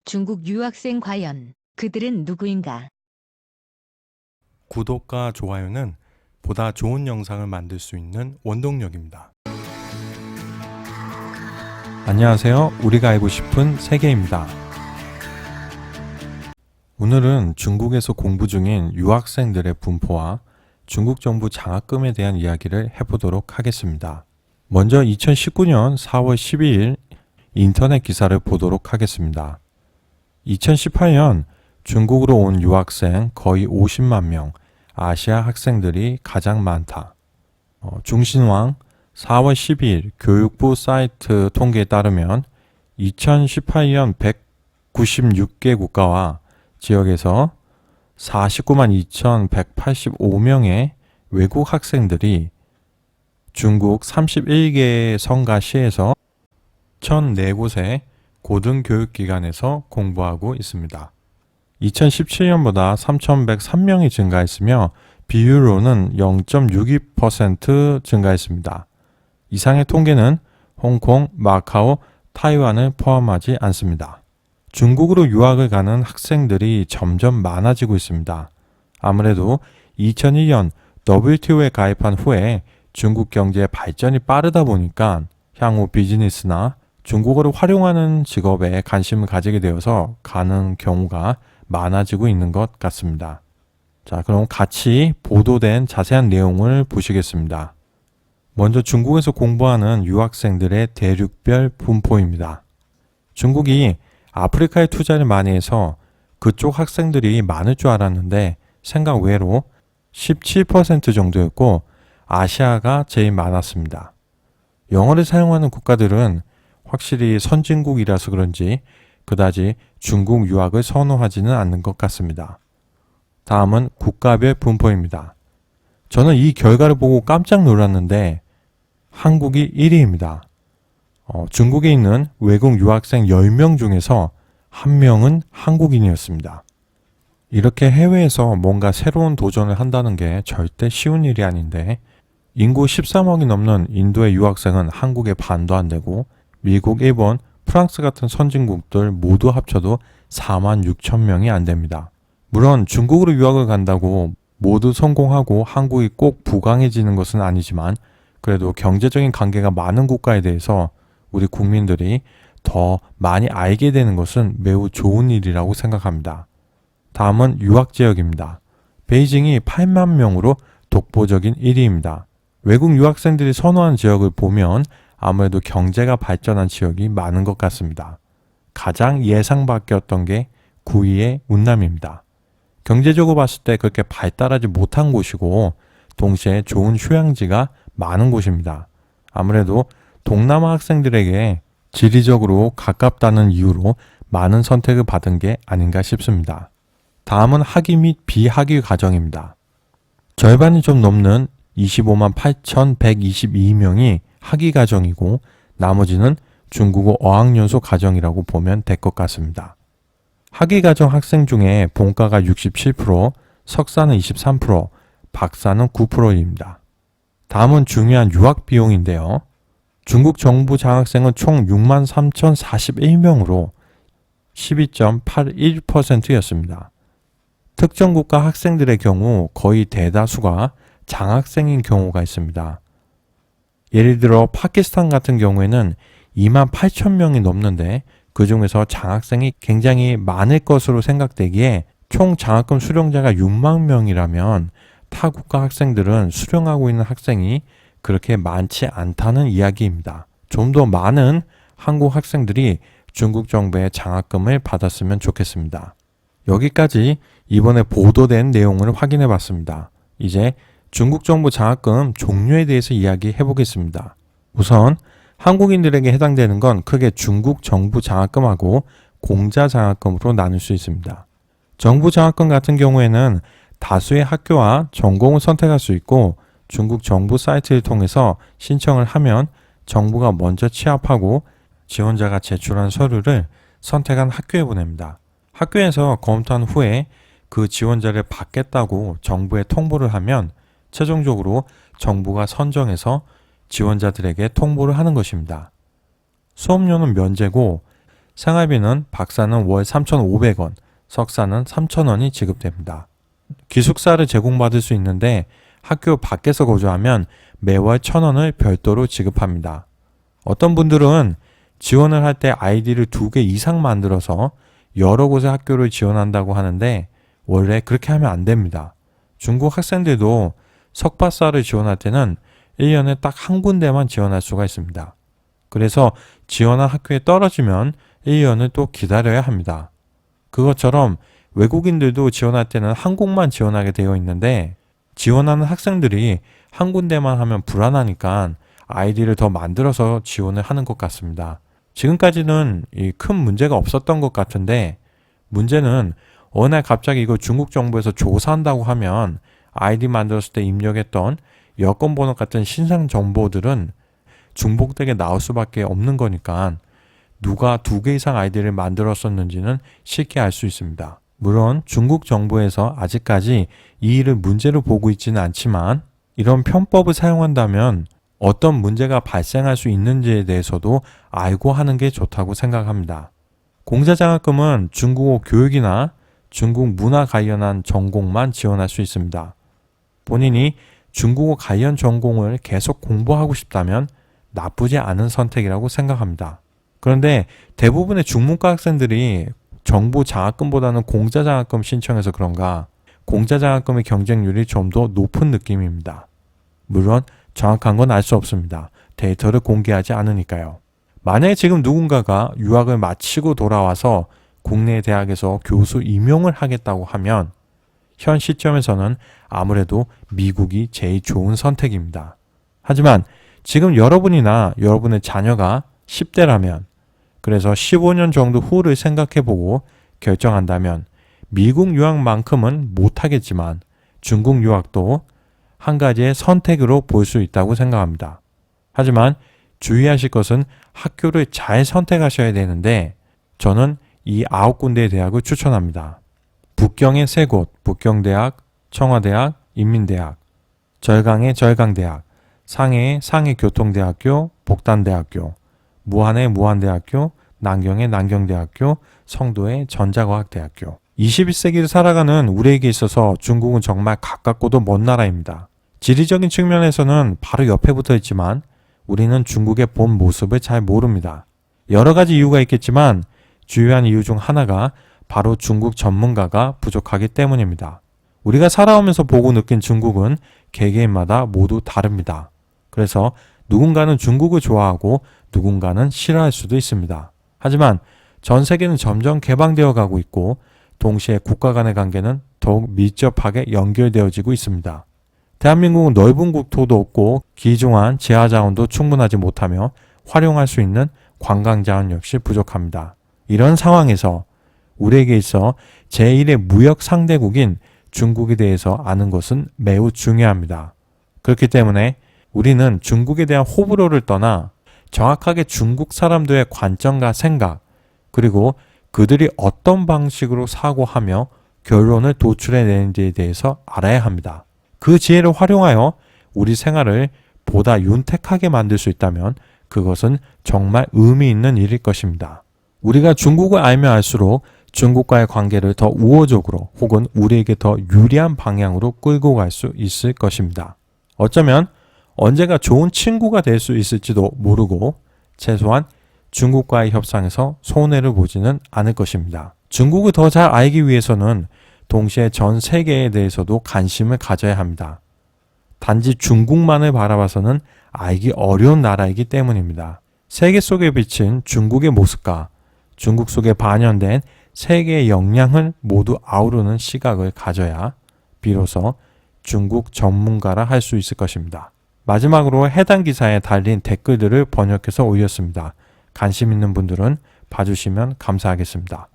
중국 유학생 과연 그들은 누구인가? 구독과 좋아요는 보다 좋은 영상을 만들 수 있는 원동력입니다. 안녕하세요. 우리가 알고 싶은 세계입니다. 오늘은 중국에서 공부 중인 유학생들의 분포와 중국 정부 장학금에 대한 이야기를 해보도록 하겠습니다. 먼저 2019년 4월 12일 인터넷 기사를 보도록 하겠습니다. 2018년 중국으로 온 유학생 거의 50만 명, 아시아 학생들이 가장 많다. 중신왕 4월 12일 교육부 사이트 통계에 따르면 2018년 196개 국가와 지역에서 49만 2,185명의 외국 학생들이 중국 31개의 성과 시에서 1,004곳의 고등교육기관에서 공부하고 있습니다. 2017년보다 3,103명이 증가했으며 비율로는 0.62% 증가했습니다. 이상의 통계는 홍콩, 마카오, 타이완을 포함하지 않습니다. 중국으로 유학을 가는 학생들이 점점 많아지고 있습니다. 아무래도 2001년 WTO에 가입한 후에 중국 경제의 발전이 빠르다 보니까 향후 비즈니스나 중국어를 활용하는 직업에 관심을 가지게 되어서 가는 경우가 많아지고 있는 것 같습니다. 자, 그럼 같이 보도된 자세한 내용을 보시겠습니다. 먼저 중국에서 공부하는 유학생들의 대륙별 분포입니다. 중국이 아프리카에 투자를 많이 해서 그쪽 학생들이 많을 줄 알았는데 생각 외로 17% 정도였고 아시아가 제일 많았습니다. 영어를 사용하는 국가들은 확실히 선진국이라서 그런지 그다지 중국 유학을 선호하지는 않는 것 같습니다. 다음은 국가별 분포입니다. 저는 이 결과를 보고 깜짝 놀랐는데 한국이 1위입니다. 중국에 있는 외국 유학생 10명 중에서 1명은 한국인이었습니다. 이렇게 해외에서 뭔가 새로운 도전을 한다는 게 절대 쉬운 일이 아닌데 인구 13억이 넘는 인도의 유학생은 한국의 반도 안 되고 미국, 일본, 프랑스 같은 선진국들 모두 합쳐도 4만 6천 명이 안 됩니다. 물론 중국으로 유학을 간다고 모두 성공하고 한국이 꼭 부강해지는 것은 아니지만 그래도 경제적인 관계가 많은 국가에 대해서 우리 국민들이 더 많이 알게 되는 것은 매우 좋은 일이라고 생각합니다. 다음은 유학 지역입니다. 베이징이 8만 명으로 독보적인 1위입니다. 외국 유학생들이 선호한 지역을 보면 아무래도 경제가 발전한 지역이 많은 것 같습니다. 가장 예상 밖이었던 게 9위의 운남입니다. 경제적으로 봤을 때 그렇게 발달하지 못한 곳이고 동시에 좋은 휴양지가 많은 곳입니다. 아무래도 동남아 학생들에게 지리적으로 가깝다는 이유로 많은 선택을 받은 게 아닌가 싶습니다. 다음은 학위 및 비학위 과정입니다. 절반이 좀 넘는 25만 8,122명이 학위 과정이고 나머지는 중국어 어학연수 과정이라고 보면 될 것 같습니다. 학위 과정 학생 중에 본과가 67%, 석사는 23%, 박사는 9%입니다. 다음은 중요한 유학 비용인데요. 중국 정부 장학생은 총 6만 3,041명으로 12.81%였습니다. 특정 국가 학생들의 경우 거의 대다수가 장학생인 경우가 있습니다. 예를 들어 파키스탄 같은 경우에는 2만 8천 명이 넘는데 그 중에서 장학생이 굉장히 많을 것으로 생각되기에 총 장학금 수령자가 6만 명이라면 타 국가 학생들은 수령하고 있는 학생이 그렇게 많지 않다는 이야기입니다. 좀 더 많은 한국 학생들이 중국 정부의 장학금을 받았으면 좋겠습니다. 여기까지 이번에 보도된 내용을 확인해 봤습니다. 이제 중국 정부 장학금 종류에 대해서 이야기해 보겠습니다. 우선 한국인들에게 해당되는 건 크게 중국 정부 장학금하고 공자 장학금으로 나눌 수 있습니다. 정부 장학금 같은 경우에는 다수의 학교와 전공을 선택할 수 있고 중국 정부 사이트를 통해서 신청을 하면 정부가 먼저 취합하고 지원자가 제출한 서류를 선택한 학교에 보냅니다. 학교에서 검토한 후에 그 지원자를 받겠다고 정부에 통보를 하면 최종적으로 정부가 선정해서 지원자들에게 통보를 하는 것입니다. 수업료는 면제고 생활비는 박사는 월 3,500원, 석사는 3,000원이 지급됩니다. 기숙사를 제공받을 수 있는데 학교 밖에서 거주하면 매월 1,000원을 별도로 지급합니다. 어떤 분들은 지원을 할 때 아이디를 2개 이상 만들어서 여러 곳의 학교를 지원한다고 하는데 원래 그렇게 하면 안 됩니다. 중국 학생들도 석박사를 지원할 때는 1년에 딱 한 군데만 지원할 수가 있습니다. 그래서 지원한 학교에 떨어지면 1년을 또 기다려야 합니다. 그것처럼 외국인들도 지원할 때는 한 곳만 지원하게 되어 있는데 지원하는 학생들이 한 군데만 하면 불안하니까 아이디를 더 만들어서 지원을 하는 것 같습니다. 지금까지는 큰 문제가 없었던 것 같은데 문제는 어느 날 갑자기 이거 중국 정부에서 조사한다고 하면 아이디 만들었을 때 입력했던 여권 번호 같은 신상 정보들은 중복되게 나올 수밖에 없는 거니까 누가 2개 이상 아이디를 만들었었는지는 쉽게 알 수 있습니다. 물론 중국 정부에서 아직까지 이 일을 문제로 보고 있지는 않지만 이런 편법을 사용한다면 어떤 문제가 발생할 수 있는지에 대해서도 알고 하는 게 좋다고 생각합니다. 공자장학금은 중국어 교육이나 중국 문화 관련한 전공만 지원할 수 있습니다. 본인이 중국어 관련 전공을 계속 공부하고 싶다면 나쁘지 않은 선택이라고 생각합니다. 그런데 대부분의 중문과 학생들이 정부 장학금보다는 공자 장학금 신청해서 그런가 공자 장학금의 경쟁률이 좀 더 높은 느낌입니다. 물론 정확한 건 알 수 없습니다. 데이터를 공개하지 않으니까요. 만약에 지금 누군가가 유학을 마치고 돌아와서 국내 대학에서 교수 임용을 하겠다고 하면 현 시점에서는 아무래도 미국이 제일 좋은 선택입니다. 하지만 지금 여러분이나 여러분의 자녀가 10대라면 그래서 15년 정도 후를 생각해보고 결정한다면 미국 유학만큼은 못하겠지만 중국 유학도 한 가지의 선택으로 볼 수 있다고 생각합니다. 하지만 주의하실 것은 학교를 잘 선택하셔야 되는데 저는 이 9군데의 대학을 추천합니다. 북경의 3곳, 북경대학, 청와대학, 인민대학, 절강의 절강대학, 상해의 상해교통대학교, 복단대학교, 무안의 무안대학교, 난경의 난경대학교, 성도의 전자과학대학교. 21세기를 살아가는 우리에게 있어서 중국은 정말 가깝고도 먼 나라입니다. 지리적인 측면에서는 바로 옆에 붙어 있지만 우리는 중국의 본 모습을 잘 모릅니다. 여러 가지 이유가 있겠지만 주요한 이유 중 하나가 바로 중국 전문가가 부족하기 때문입니다. 우리가 살아오면서 보고 느낀 중국은 개개인마다 모두 다릅니다. 그래서 누군가는 중국을 좋아하고 누군가는 싫어할 수도 있습니다. 하지만 전 세계는 점점 개방되어 가고 있고 동시에 국가 간의 관계는 더욱 밀접하게 연결되어지고 있습니다. 대한민국은 넓은 국토도 없고 귀중한 지하자원도 충분하지 못하며 활용할 수 있는 관광자원 역시 부족합니다. 이런 상황에서 우리에게 있어 제1의 무역 상대국인 중국에 대해서 아는 것은 매우 중요합니다. 그렇기 때문에 우리는 중국에 대한 호불호를 떠나 정확하게 중국 사람들의 관점과 생각, 그리고 그들이 어떤 방식으로 사고하며 결론을 도출해내는지에 대해서 알아야 합니다. 그 지혜를 활용하여 우리 생활을 보다 윤택하게 만들 수 있다면 그것은 정말 의미 있는 일일 것입니다. 우리가 중국을 알면 알수록 중국과의 관계를 더 우호적으로 혹은 우리에게 더 유리한 방향으로 끌고 갈 수 있을 것입니다. 어쩌면 언젠가 좋은 친구가 될 수 있을지도 모르고 최소한 중국과의 협상에서 손해를 보지는 않을 것입니다. 중국을 더 잘 알기 위해서는 동시에 전 세계에 대해서도 관심을 가져야 합니다. 단지 중국만을 바라봐서는 알기 어려운 나라이기 때문입니다. 세계 속에 비친 중국의 모습과 중국 속에 반영된 세계의 역량을 모두 아우르는 시각을 가져야 비로소 중국 전문가라 할 수 있을 것입니다. 마지막으로 해당 기사에 달린 댓글들을 번역해서 올렸습니다. 관심 있는 분들은 봐주시면 감사하겠습니다.